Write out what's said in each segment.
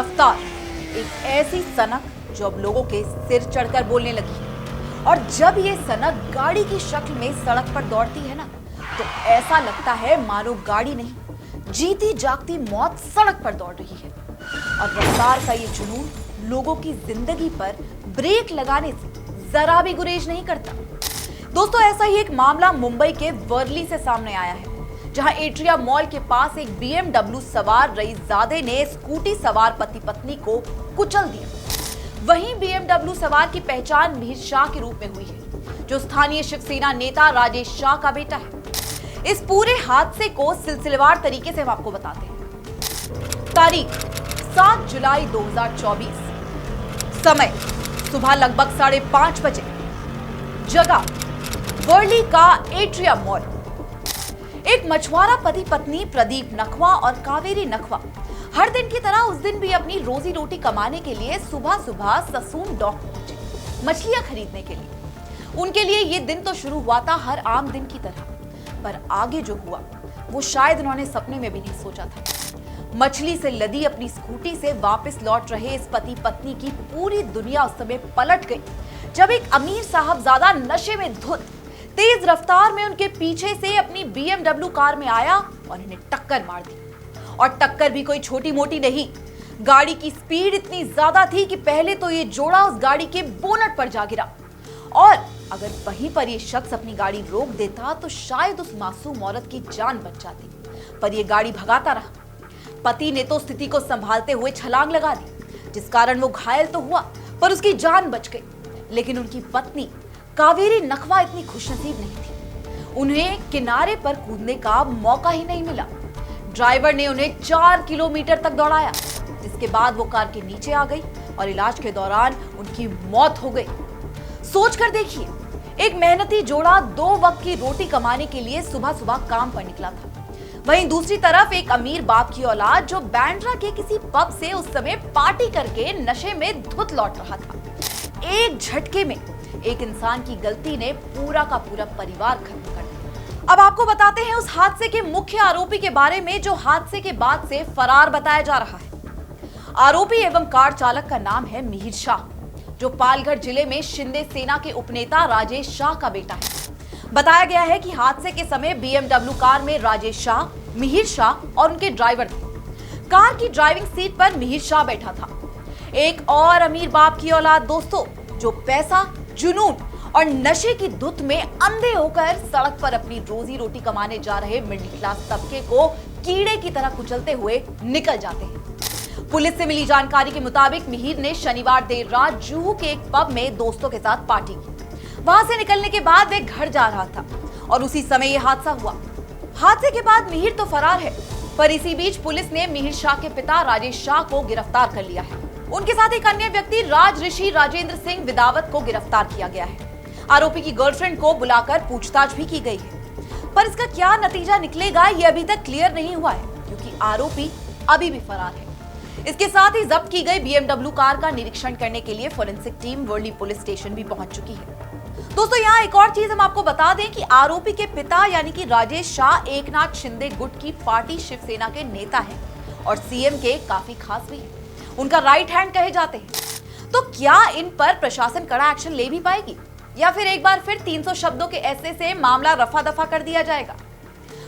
रफ्तार एक ऐसी सनक जो अब लोगों के सिर चढ़कर बोलने लगी है। और जब ये सनक गाड़ी की शक्ल में सड़क पर दौड़ती है ना, तो ऐसा लगता है मानो गाड़ी नहीं, जीती जागती मौत सड़क पर दौड़ रही है। और रफ्तार का ये जुनून लोगों की जिंदगी पर ब्रेक लगाने से जरा भी गुरेज नहीं करता। दोस्तों, ऐसा ही एक मामला मुंबई के वर्ली से सामने आया है, जहां एट्रिया मॉल के पास एक BMW सवार रईसजादे ने स्कूटी सवार पति पत्नी को कुचल दिया। वहीं BMW सवार की पहचान मिहिर शाह के रूप में हुई है, जो स्थानीय शिवसेना नेता राजेश शाह का बेटा है। इस पूरे हादसे को सिलसिलेवार तरीके से हम आपको बताते हैं। तारीख 7 जुलाई 2024, समय सुबह लगभग 5:30 बजे, जगह वर्ली का एट्रिया मॉल। एक मछुआरा पति पत्नी प्रदीप नखवा और कावेरी नखवा हर दिन की तरह उस दिन भी अपनी रोजी रोटी कमाने के लिए सुबह सुबह ससून डॉक पहुंचे मछलियां खरीदने के लिए। उनके लिए ये दिन तो शुरू हुआ था हर आम दिन की तरह, पर आगे जो हुआ वो शायद उन्होंने सपने में भी नहीं सोचा था। मछली से लदी अपनी स्कूटी से वापस लौट रहे इस पति पत्नी की पूरी दुनिया उस समय पलट गई, जब एक अमीर साहबजादा नशे में धुत तेज रफ्तार में उनके पीछे से अपनी BMW कार में आया और इन्हें टक्कर मार दी। और टक्कर भी कोई छोटी मोटी नहीं, गाड़ी की स्पीड इतनी ज्यादा थी कि पहले तो ये जोड़ा उस गाड़ी के बोनट पर जा गिरा, और अगर वहीं पर ये शख्स अपनी गाड़ी रोक देता तो शायद उस मासूम औरत की जान बच जाती, पर यह गाड़ी भगाता रहा। पति ने तो स्थिति को संभालते हुए छलांग लगा दी, जिस कारण वो घायल तो हुआ पर उसकी जान बच गई। लेकिन उनकी पत्नी कावेरी नखवा इतनी खुशनसीब नहीं थी, उन्हें किनारे पर कूदने का मौका ही नहीं मिला। ड्राइवर ने उन्हें 4 किलोमीटर तक दौड़ाया, जिसके बाद वो कार के नीचे आ गई और इलाज के दौरान उनकी मौत हो गई। सोचकर देखिए, एक मेहनती जोड़ा 2 वक्त की रोटी कमाने के लिए सुबह सुबह काम पर निकला था। वहीं दूसरी तरफ एक अमीर बाप की औलाद जो बैंड्रा के किसी पब से उस समय पार्टी करके नशे में धुत लौट रहा था। एक झटके में एक इंसान की गलती ने पूरा का पूरा परिवार खत्म कर दिया। अब आपको बताते हैं उस हादसे के मुख्य आरोपी के बारे में, जो हादसे के बाद से फरार बताया जा रहा है। आरोपी एवं कार चालक का नाम है मिहिर शाह, जो पालघर जिले में शिंदे सेना के उपनेता राजेश शाह का बेटा है। बताया गया है कि हादसे के समय BMW कार में राजेश शाह, मिहिर शाह और उनके ड्राइवर थे। कार की ड्राइविंग सीट पर मिहिर शाह बैठा था। एक और अमीर बाप की औलाद दोस्तों, जो पैसा, जुनून और नशे की धुत में अंधे होकर सड़क पर अपनी रोजी रोटी कमाने जा रहे मिडिल क्लास तबके को कीड़े की तरह कुचलते हुए निकल जाते हैं। पुलिस से मिली जानकारी के मुताबिक मिहिर ने शनिवार देर रात जुहू के एक पब में दोस्तों के साथ पार्टी की। वहां से निकलने के बाद वे घर जा रहा था और उसी समय यह हादसा हुआ। हादसे के बाद मिहिर तो फरार है, पर इसी बीच पुलिस ने मिहिर शाह के पिता राजेश शाह को गिरफ्तार कर लिया है। उनके साथ एक अन्य व्यक्ति राज ऋषि राजेंद्र सिंह विदावत को गिरफ्तार किया गया है। आरोपी की गर्लफ्रेंड को बुलाकर पूछताछ भी की गई है, पर इसका क्या नतीजा निकलेगा ये अभी तक क्लियर नहीं हुआ है, क्योंकि आरोपी अभी भी फरार है। इसके साथ ही जब्त की गई BMW कार का निरीक्षण करने के लिए forensic team Worli police station भी पहुंच चुकी है। दोस्तों, यहाँ एक और चीज हम आपको बता दें कि आरोपी के पिता यानी कि राजेश शाह एकनाथ शिंदे गुट की पार्टी शिवसेना के नेता हैं और CM के काफी खास भी हैं। उनका राइट हैंड कहे जाते हैं। तो क्या इन पर प्रशासन कड़ा एक्शन ले भी पाएगी, या फिर एक बार फिर 300 शब्दों के ऐसे से मामला रफा दफा कर दिया जाएगा?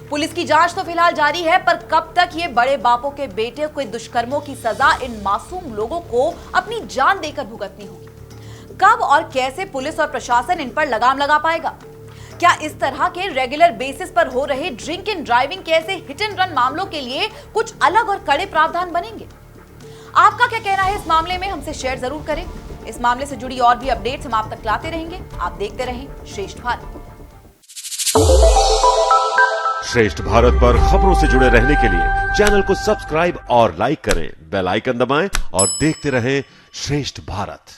पुलिस की जांच तो फिलहाल जारी है, पर कब तक ये बड़े बापों के बेटे के दुष्कर्मों की सजा इन मासूम लोगों को अपनी जान देकर भुगतनी होगी? कब और कैसे पुलिस और प्रशासन इन पर लगाम लगा पाएगा? क्या इस तरह के रेगुलर बेसिस पर हो रहे ड्रिंक एंड ड्राइविंग के ऐसे हिट एंड रन मामलों के लिए कुछ अलग और कड़े प्रावधान बनेंगे? आपका क्या कहना है इस मामले में? हमसे शेयर जरूर करें। इस मामले से जुड़ी और भी अपडेट्स हम आप तक लाते रहेंगे। आप देखते रहें श्रेष्ठ भारत। श्रेष्ठ भारत पर खबरों से जुड़े रहने के लिए चैनल को सब्सक्राइब और लाइक करें, बेल आइकन दबाएं और देखते रहें श्रेष्ठ भारत।